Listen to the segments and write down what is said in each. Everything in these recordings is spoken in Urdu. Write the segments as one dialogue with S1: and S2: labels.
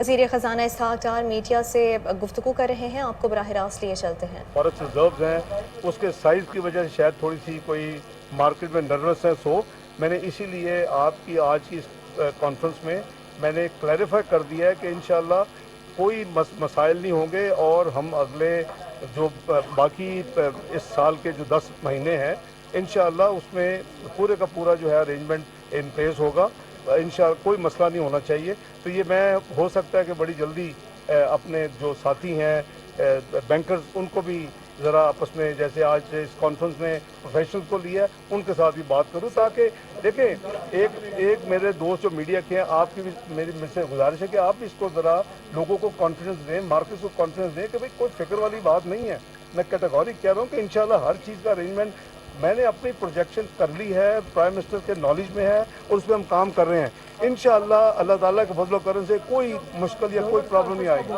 S1: وزیر خزانہ اسحاق ڈار میڈیا سے گفتگو کر رہے ہیں، آپ کو براہ راست لیے چلتے ہیں۔
S2: فارسٹ ریزروز ہیں، اس کے سائز کی وجہ سے شاید تھوڑی سی کوئی مارکیٹ میں نروسنس ہو۔ میں نے اسی لیے آپ کی آج کی کانفرنس میں نے کلیریفائی کر دیا ہے کہ انشاءاللہ کوئی مسائل نہیں ہوں گے، اور ہم اگلے جو باقی اس سال کے جو 10 مہینے ہیں انشاءاللہ اس میں پورے کا پورا جو ہے ارینجمنٹ ان پلیس ہوگا۔ انشاءاللہ کوئی مسئلہ نہیں ہونا چاہیے۔ تو یہ میں ہو سکتا ہے کہ بڑی جلدی اپنے جو ساتھی ہیں بینکرز ان کو بھی ذرا آپس میں، جیسے آج اس کانفرنس میں پروفیشنل کو لیا ہے، ان کے ساتھ بھی بات کروں، تاکہ دیکھیں ایک میرے دوست جو میڈیا کے ہیں، آپ کی بھی میری مجھ سے گزارش ہے کہ آپ بھی اس کو ذرا لوگوں کو کانفیڈنس دیں، مارکیٹ کو کانفیڈنس دیں کہ بھئی کوئی فکر والی بات نہیں ہے۔ میں کیٹیگورک کہہ رہا ہوں کہ انشاءاللہ ہر چیز کا ارینجمنٹ میں نے اپنی پروجیکشن کر لی ہے، پرائم منسٹر کے نالج میں ہے، اور اس پہ ہم کام کر رہے ہیں۔ انشاءاللہ اللہ تعالیٰ کے فضل و کرم سے کوئی مشکل یا کوئی پرابلم نہیں آئے گی۔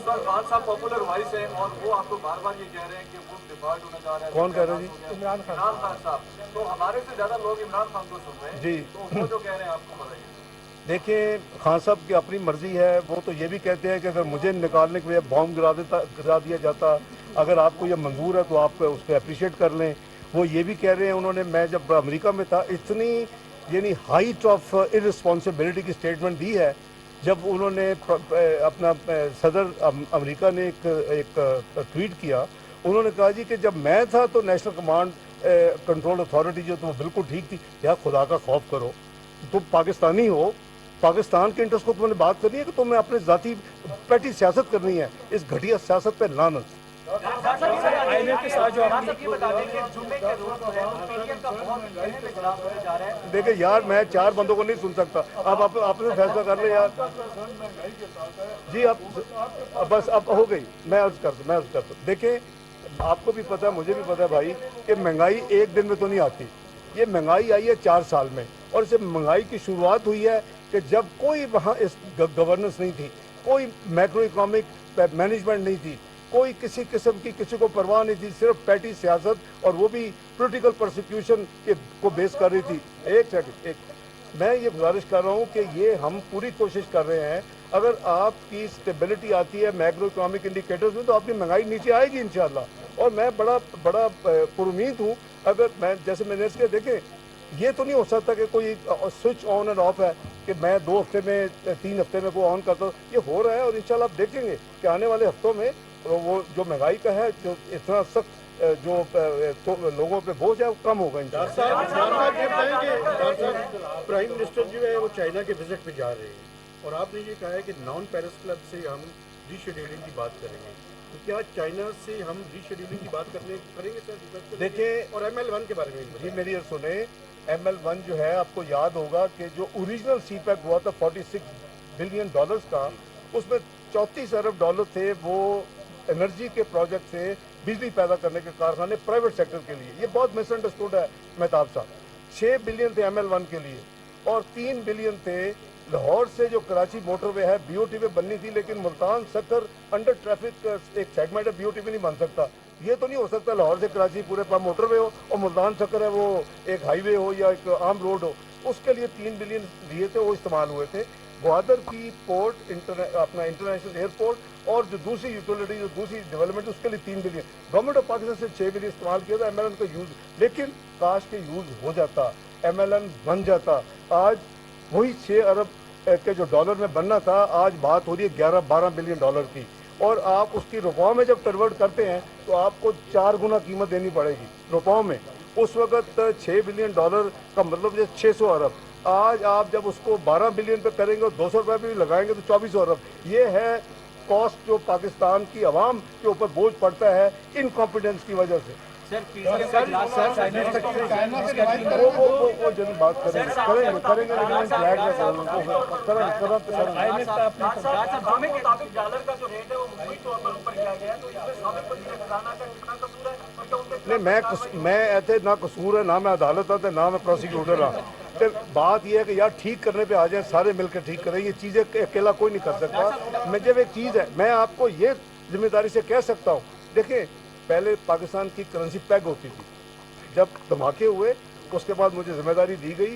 S3: خان صاحب پاپولر وائس ہیں اور وہ آپ کو بار بار یہ کہہ رہے ہیں کہ وہ ڈیفالٹ ہونے جا رہا ہے۔
S2: کون کہہ رہے ہیں جی؟
S3: عمران خان صاحب۔ تو ہمارے سے زیادہ لوگ عمران خان کو سن رہے ہیں
S2: جی،
S3: تو وہ جو کہہ رہے ہیں آپ کو بتائیے۔
S2: دیکھیں خان صاحب کی اپنی مرضی ہے، وہ تو یہ بھی کہتے ہیں کہ اگر مجھے نکالنے کے لیے بام گرا دیا جاتا، اگر آپ کو یہ منظور ہے تو آپ اس پہ اپریشیٹ کر لیں۔ وہ یہ بھی کہہ رہے ہیں، انہوں نے میں جب امریکہ میں تھا اتنی یعنی ہائٹ آف ارسپانسبلٹی کی اسٹیٹمنٹ دی ہے، جب انہوں نے اپنا صدر امریکہ نے ایک ٹویٹ کیا، انہوں نے کہا جی کہ جب میں تھا تو نیشنل کمانڈ کنٹرول اتھارٹی جو تو وہ بالکل ٹھیک تھی۔ یا خدا کا خوف کرو، تم پاکستانی ہو، پاکستان کے انٹرسٹ کو تم نے بات کرنی ہے کہ تمہیں اپنے ذاتی پیٹی سیاست کرنی ہے؟ اس گھٹیا سیاست پہ لعنت۔ دیکھیں یار، میں 4 بندوں کو نہیں سن سکتا، اب آپ نے فیصلہ کر لیں یار۔ جی اب بس اب ہو گئی، میں عرض کرتا ہوں۔ دیکھیں آپ کو بھی پتہ ہے، مجھے بھی پتہ ہے بھائی، کہ مہنگائی ایک دن میں تو نہیں آتی۔ یہ مہنگائی آئی ہے 4 سال میں، اور اسے مہنگائی کی شروعات ہوئی ہے کہ جب کوئی وہاں اس گورننس نہیں تھی، کوئی میکرو اکنامک مینجمنٹ نہیں تھی، کوئی کسی قسم کی کسی کو پرواہ نہیں تھی، صرف پیٹی سیاست، اور وہ بھی پولیٹیکل پرسیکیوشن کو بیس کر رہی تھی۔ ایک سیکنڈ، میں یہ گزارش کر رہا ہوں کہ یہ ہم پوری کوشش کر رہے ہیں، اگر آپ کی اسٹیبلٹی آتی ہے میکرو اکنامک انڈیکیٹرز میں تو آپ کی مہنگائی نیچے آئے گی انشاءاللہ۔ اور میں بڑا پر امید ہوں، اگر میں جیسے میں نے اس کے دیکھیں، یہ تو نہیں ہو سکتا کہ کوئی سوئچ آن اینڈ آف ہے کہ میں 2 ہفتے میں 3 ہفتے میں وہ آن کرتا ہوں۔ یہ ہو رہا ہے، اور انشاءاللہ آپ دیکھیں گے کہ آنے والے ہفتوں میں وہ جو مہنگائی کا ہے، جو اتنا سخت جو لوگوں پہ بوجھ ہے، وہ کم ہوگا انشاءاللہ۔
S4: پرائم منسٹر جو ہے وہ چائنا کے وزٹ پہ جا رہے ہیں، اور آپ نے یہ کہا ہے کہ نان پیرس کلب سے ہم ری شیڈیولنگ کی بات کریں گے، تو کیا چائنا سے ہم ری شیڈیولنگ کی بات کریں گے سر؟
S2: دیکھیں،
S4: اور ML1 کے بارے میں
S2: جی میری سنیں، ML1 جو ہے آپ کو یاد ہوگا کہ جو اوریجنل سی پیک ہوا تھا $46 بلین کا، اس میں $34 ارب تھے وہ انرجی کے پروجیکٹ سے بجلی پیدا کرنے کے کارخانے پرائیویٹ سیکٹر کے لیے۔ یہ بہت مس انڈرسٹوڈ ہے مہتاب صاحب۔ 6 بلین تھے ML1 کے لیے، اور 3 بلین تھے لاہور سے جو کراچی موٹر وے ہے BOT پہ بننی تھی، لیکن ملتان سکر انڈر ٹریفک ایک سیگمنٹ ہے، BOT پہ نہیں بن سکتا۔ یہ تو نہیں ہو سکتا لاہور سے کراچی پورے پر موٹر وے ہو، اور ملتان سکر ہے وہ ایک ہائی وے ہو یا ایک عام روڈ ہو۔ اس کے لیے 3 بلین لیے تھے، وہ استعمال ہوئے تھے۔ گوادر کی پورٹ اپنا انٹرنیشنل ایئرپورٹ اور جو دوسری یوٹیلٹی جو دوسری ڈیولپمنٹ، اس کے لیے 3 بلین۔ گورنمنٹ آف پاکستان سے 6 بلین استعمال کیا تھا MLN کا یوز، لیکن کاش کے یوز ہو جاتا، MLN بن جاتا۔ آج وہی 6 ارب کے جو ڈالر میں بننا تھا، آج بات ہو رہی ہے 11-12 بلین ڈالر کی، اور آپ اس کی روپوں میں جب کنورٹ کرتے ہیں تو آپ کو 4 گنا قیمت دینی پڑے گی روپوں میں۔ اس وقت 6 بلین ڈالر کا مطلب 600 ارب۔ آج آپ جب اس کو 12 بلین پہ کریں گے اور 200 روپے بھی لگائیں گے تو 2400 ارب۔ یہ ہے کاسٹ جو پاکستان کی عوام کے اوپر بوجھ پڑتا ہے انکمپیٹنس کی وجہ سے۔
S3: کریں گے
S2: نہیں، میں ایسے نہ قصور ہے، نہ میں عدالت ہے، نہ میں پروسیکیوٹر ہوں۔ بات یہ ہے کہ یار ٹھیک کرنے پہ آ جائیں، سارے مل کے ٹھیک کریں۔ یہ چیزیں اکیلا کوئی نہیں کر سکتا۔ میں جب ایک چیز ہے، میں آپ کو یہ ذمہ داری سے کہہ سکتا ہوں، دیکھیں پہلے پاکستان کی کرنسی پیگ ہوتی تھی، جب دھماکے ہوئے اس کے بعد مجھے ذمہ داری دی گئی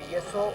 S5: PSO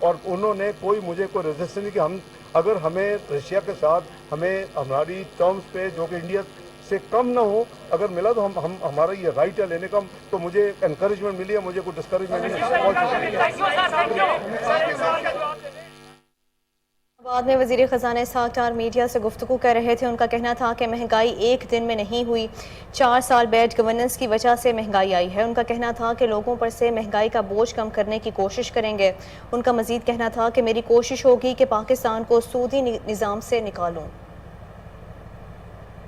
S2: اور انہوں نے کوئی مجھے کوئی رجسٹر نہیں کہ ہم اگر ہمیں رشیا کے ساتھ ہمیں ہماری ٹرمز پہ جو کہ انڈیا سے کم نہ ہو اگر ملا تو ہم ہمارا یہ رائٹ ہے لینے کا تو مجھے انکریجمنٹ ملی ہے مجھے کوئی ڈسکریجمنٹ نہیں
S1: بعد میں وزیر خزانہ اسحاق ڈار میڈیا سے گفتگو کر رہے تھے. ان کا کہنا تھا کہ مہنگائی ایک دن میں نہیں ہوئی, 4 سال بیڈ گورننس کی وجہ سے مہنگائی آئی ہے. ان کا کہنا تھا کہ لوگوں پر سے مہنگائی کا بوجھ کم کرنے کی کوشش کریں گے. ان کا مزید کہنا تھا کہ میری کوشش ہوگی کہ پاکستان کو سودی نظام سے نکالوں.